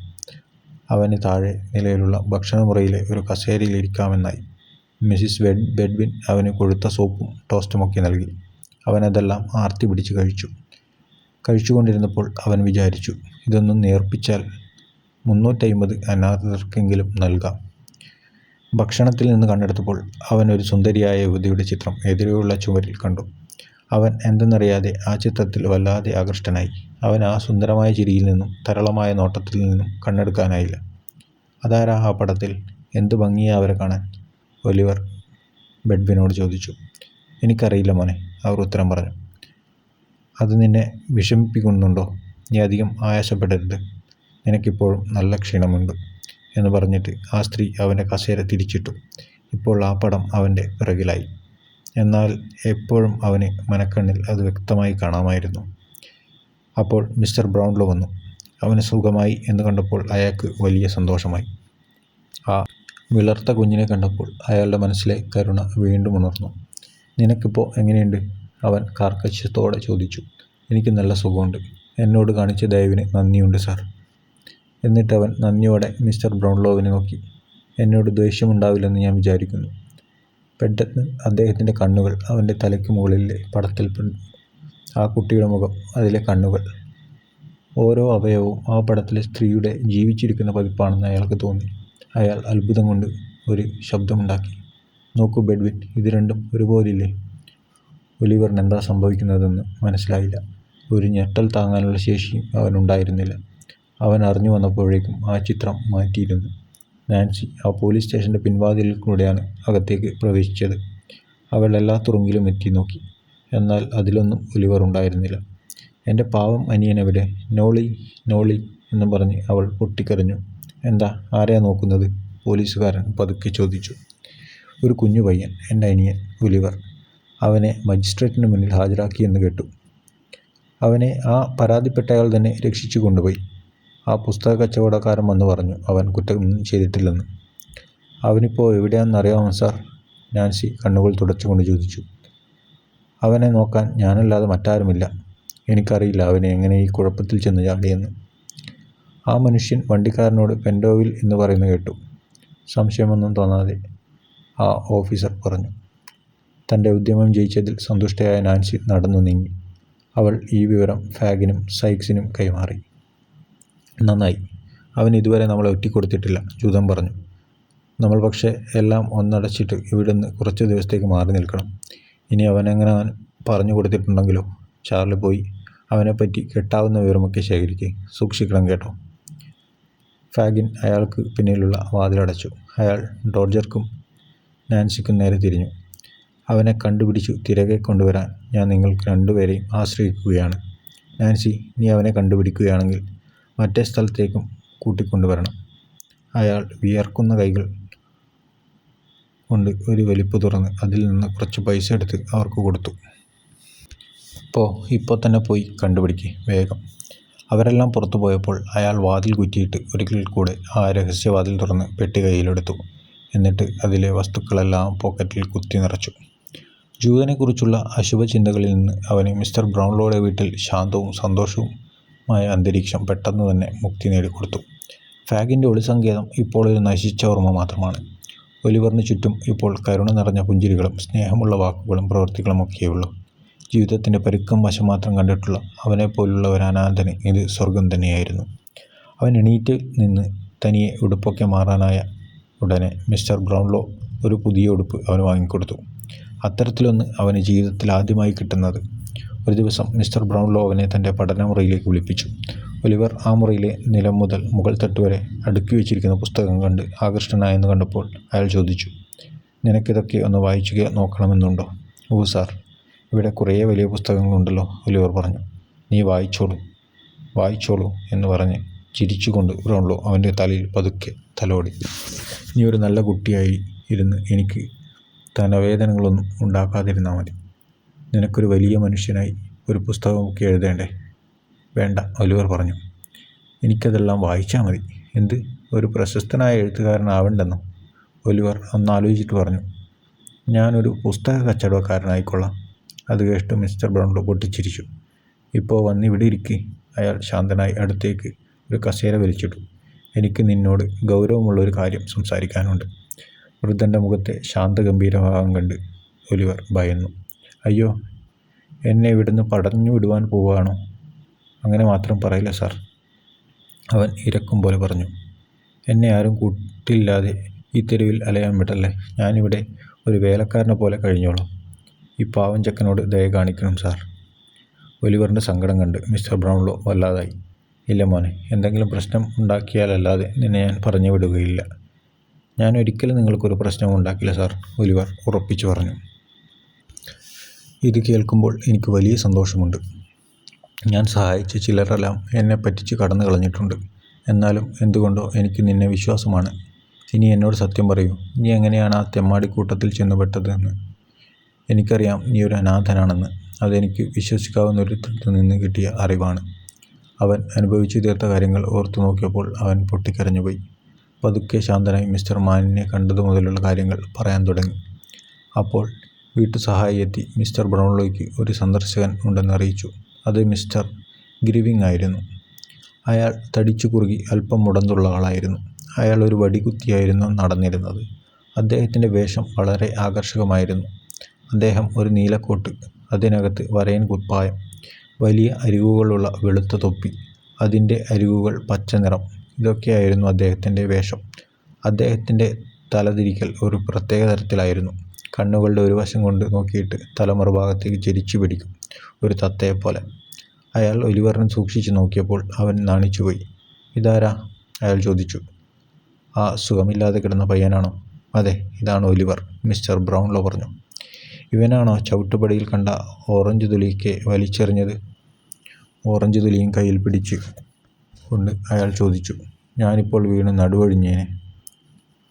അവന് താഴെ നിലയിലുള്ള ഭക്ഷണമുറിയിലെ ഒരു കസേരയിൽ ഇരിക്കാമെന്നായി. മിസ്സിസ് ബെഡ്വിൻ അവന് കൊഴുത്ത സോപ്പും ടോസ്റ്റുമൊക്കെ നൽകി. അവനതെല്ലാം ആർത്തി പിടിച്ച് കഴിച്ചു. കഴിച്ചുകൊണ്ടിരുന്നപ്പോൾ അവൻ വിചാരിച്ചു, ഇതൊന്നും നേർപ്പിച്ചാൽ 350 അനാഥർക്കെങ്കിലും നൽകാം. ഭക്ഷണത്തിൽ നിന്ന് കണ്ണെടുത്തപ്പോൾ അവൻ ഒരു സുന്ദരിയായ യുവതിയുടെ ചിത്രം എതിരെയുള്ള ചുവരിൽ കണ്ടു. അവൻ എന്തെന്നറിയാതെ ആ ചിത്രത്തിൽ വല്ലാതെ ആകൃഷ്ടനായി. അവൻ ആ സുന്ദരമായ ചിരിയിൽ നിന്നും തരളമായ നോട്ടത്തിൽ നിന്നും കണ്ണെടുക്കാനായില്ല. അതാരാ ആ പടത്തിൽ? എന്തു ഭംഗിയാ അവരെ കാണാൻ, ഒലിവർ ബെഡ്വിനോട് ചോദിച്ചു. എനിക്കറിയില്ല മോനെ, അവർ ഉത്തരം പറഞ്ഞു. അത് നിന്നെ വിഷമിപ്പിക്കുന്നുണ്ടോ? നീ അധികം ആയാസപ്പെടരുത്. നിനക്കിപ്പോഴും നല്ല ക്ഷീണമുണ്ട് എന്ന് പറഞ്ഞിട്ട് ആ സ്ത്രീ അവൻ്റെ കസേര തിരിച്ചിട്ടു. ഇപ്പോൾ ആ പടം അവൻ്റെ പിറകിലായി. എന്നാൽ എപ്പോഴും അവന് മനക്കണ്ണിൽ അത് വ്യക്തമായി കാണാമായിരുന്നു. അപ്പോൾ മിസ്റ്റർ ബ്രൗൺലോ വന്നു. അവന് സുഖമായി എന്ന് കണ്ടപ്പോൾ അയാൾക്ക് വലിയ സന്തോഷമായി. ആ വിളർത്ത കുഞ്ഞിനെ കണ്ടപ്പോൾ അയാളുടെ മനസ്സിലെ കരുണ വീണ്ടും ഉണർന്നു. നിനക്കിപ്പോൾ എങ്ങനെയുണ്ട്? അവൻ കാർക്കശ്യത്തോടെ ചോദിച്ചു. എനിക്ക് നല്ല സുഖമുണ്ട്. എന്നോട് കാണിച്ച ദയവിന് നന്ദിയുണ്ട് സാർ. എന്നിട്ട് അവൻ നന്ദിയോടെ മിസ്റ്റർ ബ്രൗൺലോവിനെ നോക്കി. എന്നോട് ദേഷ്യമുണ്ടാവില്ലെന്ന് ഞാൻ വിചാരിക്കുന്നു. പെട്ടെന്ന് അദ്ദേഹത്തിൻ്റെ കണ്ണുകൾ അവൻ്റെ തലയ്ക്ക് മുകളിലെ പടത്തിൽ പെട്ടു. ആ കുട്ടിയുടെ മുഖം, അതിലെ കണ്ണുകൾ, ഓരോ അവയവവും ആ പടത്തിലെ സ്ത്രീയുടെ ജീവിച്ചിരിക്കുന്ന പതിപ്പാണെന്ന് അയാൾക്ക് തോന്നി. അയാൾ അത്ഭുതം കൊണ്ട് ഒരു ശബ്ദമുണ്ടാക്കി. നോക്കൂ ബെഡ്വിൻ, ഇത് രണ്ടും ഒരുപോലില്ലേ? ഒലിവറിന് എന്താ സംഭവിക്കുന്നതെന്ന് മനസ്സിലായില്ല. ഒരു ഞെട്ടൽ താങ്ങാനുള്ള ശേഷിയും അവനുണ്ടായിരുന്നില്ല. അവൻ അറിഞ്ഞു വന്നപ്പോഴേക്കും ആ ചിത്രം മാറ്റിയിരുന്നു. നാൻസി ആ പോലീസ് സ്റ്റേഷൻ്റെ പിൻവാതിലിൽ കൂടെയാണ് അകത്തേക്ക് പ്രവേശിച്ചത്. അവൾ എല്ലാ തുറങ്കിലും എത്തി നോക്കി. എന്നാൽ അതിലൊന്നും ഒലിവർ ഉണ്ടായിരുന്നില്ല. എൻ്റെ പാവം അനിയനെവിടെ? നോളി, നോളി എന്ന് പറഞ്ഞ് അവൾ പൊട്ടിക്കരഞ്ഞു. എന്താ, ആരെയാ നോക്കുന്നത്? പോലീസുകാരൻ പതുക്കെ ചോദിച്ചു. ഒരു കുഞ്ഞു പയ്യൻ, എൻ്റെ അനിയൻ ഒലിവർ. അവനെ മജിസ്ട്രേറ്റിന് മുന്നിൽ ഹാജരാക്കിയെന്ന് കേട്ടു. അവനെ ആ പരാതിപ്പെട്ടയാൾ തന്നെ രക്ഷിച്ചു കൊണ്ടുപോയി. ആ പുസ്തക കച്ചവടക്കാരൻ വന്ന് പറഞ്ഞു അവൻ കുറ്റമൊന്നും ചെയ്തിട്ടില്ലെന്ന്. അവനിപ്പോൾ എവിടെയാണെന്ന് അറിയാമോ സാർ? നാൻസി കണ്ണുകൾ തുടച്ചുകൊണ്ട് ചോദിച്ചു. അവനെ നോക്കാൻ ഞാനല്ലാതെ മറ്റാരുമില്ല. എനിക്കറിയില്ല അവനെ എങ്ങനെ ഈ കുഴപ്പത്തിൽ ചെന്ന് ചാടിയെന്ന്. ആ മനുഷ്യൻ വണ്ടിക്കാരനോട് പെൻഡോവിൽ എന്ന് പറയുന്നത് കേട്ടു. സംശയമൊന്നും തോന്നാതെ ആ ഓഫീസർ പറഞ്ഞു. തൻ്റെ ഉദ്യമം ജയിച്ചതിൽ സന്തുഷ്ടയായ നാൻസി നടന്നു നീങ്ങി. അവൾ ഈ വിവരം ഫാഗിനും സൈക്സിനും കൈമാറി. നന്നായി, അവൻ ഇതുവരെ നമ്മളെ ഒറ്റിക്കൊടുത്തിട്ടില്ല, ജൂതൻ പറഞ്ഞു. നമ്മൾ പക്ഷേ എല്ലാം ഒന്നടച്ചിട്ട് ഇവിടുന്ന് കുറച്ച് ദിവസത്തേക്ക് മാറി നിൽക്കണം. ഇനി അവനെങ്ങനെ പറഞ്ഞു കൊടുത്തിട്ടുണ്ടെങ്കിലോ? ചാർലി പോയി അവനെപ്പറ്റി കിട്ടാവുന്ന വിവരമൊക്കെ ശേഖരിക്കുക. സൂക്ഷിക്കണം കേട്ടോ. ഫാഗിൻ അയാൾക്ക് പിന്നിലുള്ള വാതിലടച്ചു. അയാൾ ഡോഡ്ജർക്കും നാൻസിക്കും നേരെ തിരിഞ്ഞു. അവനെ കണ്ടുപിടിച്ചു തിരികെ കൊണ്ടുവരാൻ ഞാൻ നിങ്ങൾക്ക് രണ്ടുപേരെയും ആശ്രയിക്കുകയാണ്. നാൻസി, നീ അവനെ കണ്ടുപിടിക്കുകയാണെങ്കിൽ മറ്റേ സ്ഥലത്തേക്കും കൂട്ടിക്കൊണ്ടുവരണം. അയാൾ വിയർക്കുന്ന കൈകൾ കൊണ്ട് ഒരു വലിപ്പ് തുറന്ന് അതിൽ നിന്ന് കുറച്ച് പൈസ എടുത്ത് അവർക്ക് കൊടുത്തു. ഇപ്പോൾ തന്നെ പോയി കണ്ടുപിടിക്ക്, വേഗം. അവരെല്ലാം പുറത്തു പോയപ്പോൾ അയാൾ വാതിൽ കുറ്റിയിട്ട് ഒരിക്കൽ കൂടെ ആ രഹസ്യവാതിൽ തുറന്ന് പെട്ടി കയ്യിലെടുത്തു. എന്നിട്ട് അതിലെ വസ്തുക്കളെല്ലാം പോക്കറ്റിൽ കുത്തി നിറച്ചു. ജൂതനെക്കുറിച്ചുള്ള അശുഭചിന്തകളിൽ നിന്ന് അവന് മിസ്റ്റർ ബ്രൗൺലോയുടെ വീട്ടിൽ ശാന്തവും സന്തോഷവുമായ അന്തരീക്ഷം പെട്ടെന്ന് തന്നെ മുക്തി നേടിക്കൊടുത്തു. ഫാഗിൻ്റെ ഒളിസങ്കേതം ഇപ്പോൾ ഒരു നശിച്ച ഓർമ്മ മാത്രമാണ്. ഒലിവറിന് ചുറ്റും ഇപ്പോൾ കരുണ നിറഞ്ഞ പുഞ്ചിരികളും സ്നേഹമുള്ള വാക്കുകളും പ്രവൃത്തികളും ഒക്കെയുള്ളൂ. ജീവിതത്തിൻ്റെ പരുക്കം വശം മാത്രം കണ്ടിട്ടുള്ള അവനെപ്പോലുള്ള ഒരു അനാഥന് ഇത് സ്വർഗം തന്നെയായിരുന്നു. അവൻ എണീറ്റ് നിന്ന് തനിയെ ഉടുപ്പൊക്കെ മാറാനായ ഉടനെ മിസ്റ്റർ ബ്രൗൺലോ ഒരു പുതിയ ഉടുപ്പ് അവന് വാങ്ങിക്കൊടുത്തു. അത്തരത്തിലൊന്ന് അവന് ജീവിതത്തിൽ ആദ്യമായി കിട്ടുന്നത്. ഒരു ദിവസം മിസ്റ്റർ ബ്രൗൺലോ അവനെ തൻ്റെ പഠനമുറിയിലേക്ക് വിളിപ്പിച്ചു. ഒലിവർ ആ മുറിയിലെ നിലം മുതൽ മുകൾ തട്ട് വരെ അടുക്കി വെച്ചിരിക്കുന്ന പുസ്തകം കണ്ട് ആകൃഷ്ടനായെന്ന് കണ്ടപ്പോൾ അയാൾ ചോദിച്ചു, നിനക്കിതൊക്കെ ഒന്ന് വായിച്ചു നോക്കണമെന്നുണ്ടോ? ഓ സാർ, ഇവിടെ കുറേ വലിയ പുസ്തകങ്ങളുണ്ടല്ലോ, ഒലിവർ പറഞ്ഞു. നീ വായിച്ചോളൂ എന്ന് പറഞ്ഞ് ചിരിച്ചുകൊണ്ട് ബ്രൗൺലോ അവൻ്റെ തലയിൽ പതുക്കെ തലോടി. നീ ഒരു നല്ല കുട്ടിയായി ഇരുന്ന് എനിക്ക് തലവേദനകളൊന്നും ഉണ്ടാക്കാതിരുന്നാൽ മതി. നിനക്കൊരു വലിയ മനുഷ്യനായി ഒരു പുസ്തകമൊക്കെ എഴുതേണ്ടേ? വേണ്ട, ഒലിവർ പറഞ്ഞു. എനിക്കതെല്ലാം വായിച്ചാൽ മതി. എന്ത്, ഒരു പ്രശസ്തനായ എഴുത്തുകാരനാവണ്ടെന്നോ? ഒലിവർ ഒന്നാലോചിച്ചിട്ട് പറഞ്ഞു. ഞാനൊരു പുസ്തക കച്ചവടക്കാരനായിക്കൊള്ളാം. അത് കേട്ട് മിസ്റ്റർ ബ്രൗൺലോ പൊട്ടിച്ചിരിച്ചു. ഇപ്പോൾ വന്നിവിടെ ഇരിക്ക്. അയാൾ ശാന്തനായി അടുത്തേക്ക് ഒരു കസേര വലിച്ചിട്ടു. എനിക്ക് നിന്നോട് ഗൗരവമുള്ളൊരു കാര്യം സംസാരിക്കാനുണ്ട്. വൃദ്ധൻ്റെ മുഖത്തെ ശാന്തഗംഭീരഭാവം കണ്ട് ഒലിവർ ഭയന്നു. അയ്യോ, എന്നെ ഇവിടുന്ന് പടഞ്ഞു വിടുവാൻ പോവുകയാണോ? അങ്ങനെ മാത്രം പറയില്ല സാർ, അവൻ ഇരക്കും പോലെ പറഞ്ഞു. എന്നെ ആരും കൂട്ടില്ലാതെ ഈ തെരുവിൽ അലയാൻ വിടല്ലേ. ഞാനിവിടെ ഒരു വേലക്കാരനെ പോലെ കഴിഞ്ഞോളാം. ഈ പാവം ചെക്കനോട് ദയ കാണിക്കണം സാർ. ഒലിവറിൻ്റെ സങ്കടം കണ്ട് മിസ്റ്റർ ബ്രൗൺലോ വല്ലാതായി. ഇല്ല മോനെ, എന്തെങ്കിലും പ്രശ്നം ഉണ്ടാക്കിയാലല്ലാതെ നിന്നെ ഞാൻ പറഞ്ഞു വിടുകയില്ല. ഞാൻ ഒരിക്കലും നിങ്ങൾക്കൊരു പ്രശ്നവും ഉണ്ടാക്കില്ല സാർ, ഒലിവർ ഉറപ്പിച്ചു പറഞ്ഞു. ഇത് കേൾക്കുമ്പോൾ എനിക്ക് വലിയ സന്തോഷമുണ്ട്. ഞാൻ സഹായിച്ച ചിലരെല്ലാം എന്നെ പറ്റിച്ച് കടന്നു കളഞ്ഞിട്ടുണ്ട്. എന്നാലും എന്തുകൊണ്ടോ എനിക്ക് നിന്നെ വിശ്വാസമാണ്. ഇനി എന്നോട് സത്യം പറയൂ, നീ എങ്ങനെയാണ് ആ തെമ്മാടിക്കൂട്ടത്തിൽ ചെന്നുപെട്ടതെന്ന്? എനിക്കറിയാം നീ ഒരു അനാഥനാണെന്ന്. അതെനിക്ക് വിശ്വസിക്കാവുന്നൊരിടത്തു നിന്ന് കിട്ടിയ അറിവാണ്. അവൻ അനുഭവിച്ചു തീർത്ത കാര്യങ്ങൾ ഓർത്തു നോക്കിയപ്പോൾ അവൻ പൊട്ടിക്കരഞ്ഞുപോയി. പതുക്കെ ശാന്തനായി മിസ്റ്റർ മാനിനെ കണ്ടതു മുതലുള്ള കാര്യങ്ങൾ പറയാൻ തുടങ്ങി. അപ്പോൾ വീട്ടുസഹായി എത്തി മിസ്റ്റർ ബ്രൗൺലോയ്ക്ക് ഒരു സന്ദർശകൻ ഉണ്ടെന്ന് അറിയിച്ചു. അത് മിസ്റ്റർ ഗ്രിവിങ് ആയിരുന്നു. അയാൾ തടിച്ചു കുറുകി അല്പം മുടന്തുള്ള ആളായിരുന്നു. അയാൾ ഒരു വടികുത്തിയായിരുന്നു നടന്നിരുന്നത്. അദ്ദേഹത്തിൻ്റെ വേഷം വളരെ ആകർഷകമായിരുന്നു. അദ്ദേഹം ഒരു നീലക്കോട്ട്, അതിനകത്ത് വരയൻ കുപ്പായം, വലിയ അരികുകളുള്ള വെളുത്ത തൊപ്പി, അതിൻ്റെ അരികുകൾ പച്ച നിറം, ഇതൊക്കെയായിരുന്നു അദ്ദേഹത്തിൻ്റെ വേഷം. അദ്ദേഹത്തിൻ്റെ തലതിരിക്കൽ ഒരു പ്രത്യേക തരത്തിലായിരുന്നു. കണ്ണുകളുടെ ഒരു വശം കൊണ്ട് നോക്കിയിട്ട് തല മറുഭാഗത്തേക്ക് ചരിച്ചു പിടിക്കും, ഒരു തത്തയെപ്പോലെ. അയാൾ ഒലിവറിനെ സൂക്ഷിച്ചു നോക്കിയപ്പോൾ അവൻ നാണിച്ചുപോയി. ഇതാരാ? അയാൾ ചോദിച്ചു. ആ സുഖമില്ലാതെ കിടന്ന പയ്യനാണോ? അതെ, ഇതാണ് ഒലിവർ, മിസ്റ്റർ ബ്രൗൺലോ പറഞ്ഞു. ഇവനാണോ ചവിട്ടുപടിയിൽ കണ്ട ഓറഞ്ച് തൊലിയൊക്കെ വലിച്ചെറിഞ്ഞത്? ഓറഞ്ച് തൊലിയും കയ്യിൽ പിടിച്ച് കൊണ്ട് അയാൾ ചോദിച്ചു. ഞാനിപ്പോൾ വീണ് നടുവൊടിഞ്ഞേനെ.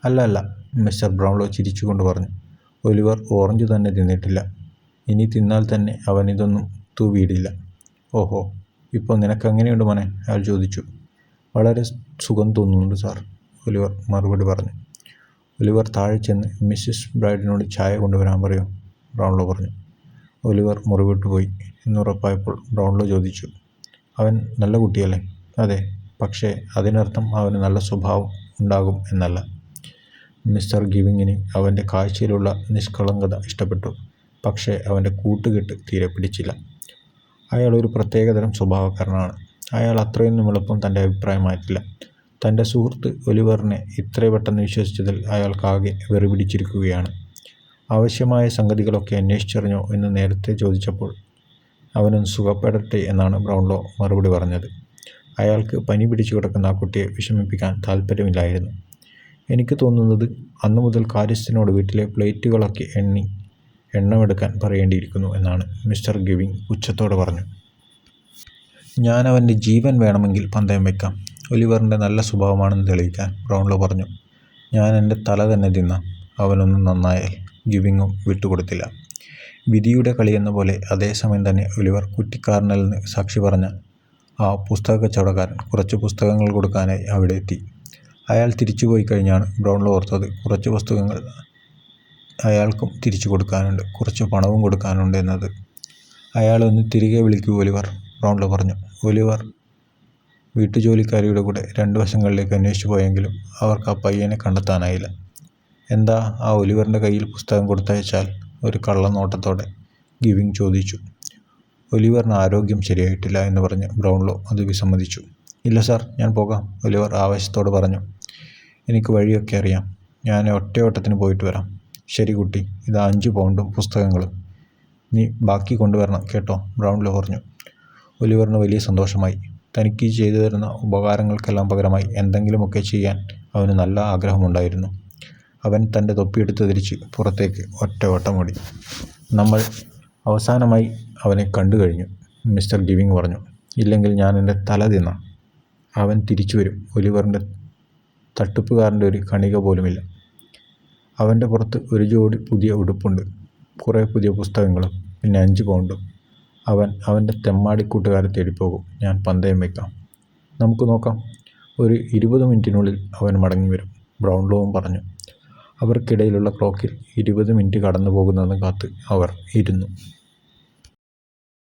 അല്ല, മിസ്റ്റർ ബ്രൗൺലോ ചിരിച്ചുകൊണ്ട് പറഞ്ഞു. ഒലിവർ ഓറഞ്ച് തന്നെ തിന്നിട്ടില്ല. ഇനി തിന്നാൽ തന്നെ അവനിതൊന്നും തൂവിയിടില്ല. ഓഹോ, ഇപ്പോൾ നിനക്കെങ്ങനെയുണ്ട് മോനെ? അയാൾ ചോദിച്ചു. വളരെ സുഖം തോന്നുന്നുണ്ട് സാർ, ഒലിവർ മറുപടി പറഞ്ഞു. ഒലിവർ താഴെ ചെന്ന് മിസ്സിസ് ബ്രൈഡിനോട് ചായ കൊണ്ടുവരാൻ പറയൂ, ബ്രൗൺലോ പറഞ്ഞു. ഒലിവർ മുറിവിട്ടുപോയി എന്നുറപ്പായപ്പോൾ ബ്രൗൺലോ ചോദിച്ചു. അവൻ നല്ല കുട്ടിയല്ലേ? അതെ, പക്ഷേ അതിനർത്ഥം അവന് നല്ല സ്വഭാവം ഉണ്ടാകും എന്നല്ല. മിസ്റ്റർ ഗിവിങ്ങിന് അവൻ്റെ കാഴ്ചയിലുള്ള നിഷ്കളങ്കത ഇഷ്ടപ്പെട്ടു. പക്ഷേ അവൻ്റെ കൂട്ടുകെട്ട് തീരെ പിടിച്ചില്ല. അയാൾ ഒരു പ്രത്യേകതരം സ്വഭാവക്കാരനാണ്. അയാൾ അത്രയൊന്നും എളുപ്പം തൻ്റെ അഭിപ്രായം മാറ്റില്ല. തൻ്റെ സുഹൃത്ത് ഒലിവറിനെ ഇത്ര പെട്ടെന്ന് വിശ്വസിച്ചതിൽ അയാൾക്കാകെ വെറുപിടിച്ചിരിക്കുകയാണ്. ആവശ്യമായ സംഗതികളൊക്കെ അന്വേഷിച്ചറിഞ്ഞോ എന്ന് നേരത്തെ ചോദിച്ചപ്പോൾ അവനൊന്ന് സുഖപ്പെടട്ടെ എന്നാണ് ബ്രൗൺലോ മറുപടി പറഞ്ഞത്. അയാൾക്ക് പനി പിടിച്ചു കിടക്കുന്ന ആ കുട്ടിയെ വിഷമിപ്പിക്കാൻ താല്പര്യമില്ലായിരുന്നു. എനിക്ക് തോന്നുന്നത് അന്നു മുതൽ കാര്യസ്ഥനോട് വീട്ടിലെ പ്ലേറ്റുകളൊക്കെ എണ്ണമെടുക്കാൻ പറയേണ്ടിയിരിക്കുന്നു എന്നാണ് മിസ്റ്റർ ഗിവിങ് പുച്ഛത്തോടെ പറഞ്ഞു. ഞാൻ അവൻ്റെ ജീവൻ വേണമെങ്കിൽ പന്തയം വയ്ക്കാം. ഒലിവറിൻ്റെ നല്ല സ്വഭാവമാണെന്ന് തെളിയിക്കാൻ ബ്രൗൺലോ പറഞ്ഞു. ഞാൻ എൻ്റെ തല തന്നെ തിന്നാം, അവനൊന്നും നന്നായാൽ. ഗിവിങ്ങും വിട്ടുകൊടുത്തില്ല. വിധിയുടെ കളിയെന്ന പോലെ അതേസമയം തന്നെ ഒലിവർ കുറ്റിക്കാരനെന്ന് സാക്ഷി പറഞ്ഞ ആ പുസ്തക കച്ചവടക്കാരൻ കുറച്ച് പുസ്തകങ്ങൾ കൊടുക്കാനായി അവിടെ എത്തി. അയാൾ തിരിച്ചുപോയി കഴിഞ്ഞാണ് ബ്രൗൺലോ ഓർത്തത് കുറച്ച് പുസ്തകങ്ങൾ അയാൾക്കും തിരിച്ചു കൊടുക്കാനുണ്ട്, കുറച്ച് പണവും കൊടുക്കാനുണ്ട് എന്നത്. അയാളെ ഒന്ന് തിരികെ വിളിക്കൂ ഒലിവർ, ബ്രൗൺലോ പറഞ്ഞു. ഒലിവർ വീട്ടുജോലിക്കാരിയുടെ കൂടെ 2 വശങ്ങളിലേക്ക് അന്വേഷിച്ചു പോയെങ്കിലും അവർക്ക് ആ പയ്യനെ കണ്ടെത്താനായില്ല. എന്താ, ആ ഒലിവറിൻ്റെ കയ്യിൽ പുസ്തകം കൊടുത്തയച്ചാൽ? ഒരു കള്ളനോട്ടത്തോടെ ഗിവിങ് ചോദിച്ചു. ഒലിവറിന് ആരോഗ്യം ശരിയായിട്ടില്ല എന്ന് പറഞ്ഞ് ബ്രൗൺലോ അത് വിസമ്മതിച്ചു. ഇല്ല സാർ, ഞാൻ പോകാം, ഒലിവർ ആവേശത്തോടെ പറഞ്ഞു. എനിക്ക് വഴിയൊക്കെ അറിയാം, ഞാൻ ഒറ്റയോട്ടത്തിന് പോയിട്ട് വരാം. ശരി കുട്ടി, ഇതാ 5 പൗണ്ടും പുസ്തകങ്ങളും. നീ ബാക്കി കൊണ്ടുവരണം കേട്ടോ, ബ്രൗൺലോ പറഞ്ഞു. ഒലിവറിന് വലിയ സന്തോഷമായി. തനിക്ക് ചെയ്തു തരുന്ന ഉപകാരങ്ങൾക്കെല്ലാം പകരമായി എന്തെങ്കിലുമൊക്കെ ചെയ്യാൻ അവന് നല്ല ആഗ്രഹമുണ്ടായിരുന്നു. അവൻ തൻ്റെ തൊപ്പിയെടുത്ത് ധരിച്ച് പുറത്തേക്ക് ഒറ്റ ഓട്ടം ഓടി. നമ്മൾ അവസാനമായി അവനെ കണ്ടു കഴിഞ്ഞു, മിസ്റ്റർ ഗിവിങ് പറഞ്ഞു. ഇല്ലെങ്കിൽ ഞാൻ എൻ്റെ തല തിന്നാം. അവൻ തിരിച്ചു വരും. ഒലിവറിൻ്റെ തട്ടിപ്പുകാരൻ്റെ ഒരു കണിക പോലുമില്ല. അവൻ്റെ പുറത്ത് ഒരു ജോഡി പുതിയ ഉടുപ്പുണ്ട്, കുറേ പുതിയ പുസ്തകങ്ങളും, പിന്നെ 5 പൗണ്ടും. അവൻ അവൻ്റെ തെമ്മാടി കൂട്ടുകാരെ തേടിപ്പോകും. ഞാൻ പന്തയം വയ്ക്കാം. നമുക്ക് നോക്കാം. ഒരു 20 മിനിറ്റിനുള്ളിൽ അവൻ മടങ്ങി വരും, ബ്രൗൺലോവും പറഞ്ഞു. അവർക്കിടയിലുള്ള ക്ലോക്കിൽ 20 മിനിറ്റ് കടന്നു പോകുന്നതെന്ന് കാത്ത് അവർ ഇരുന്നു.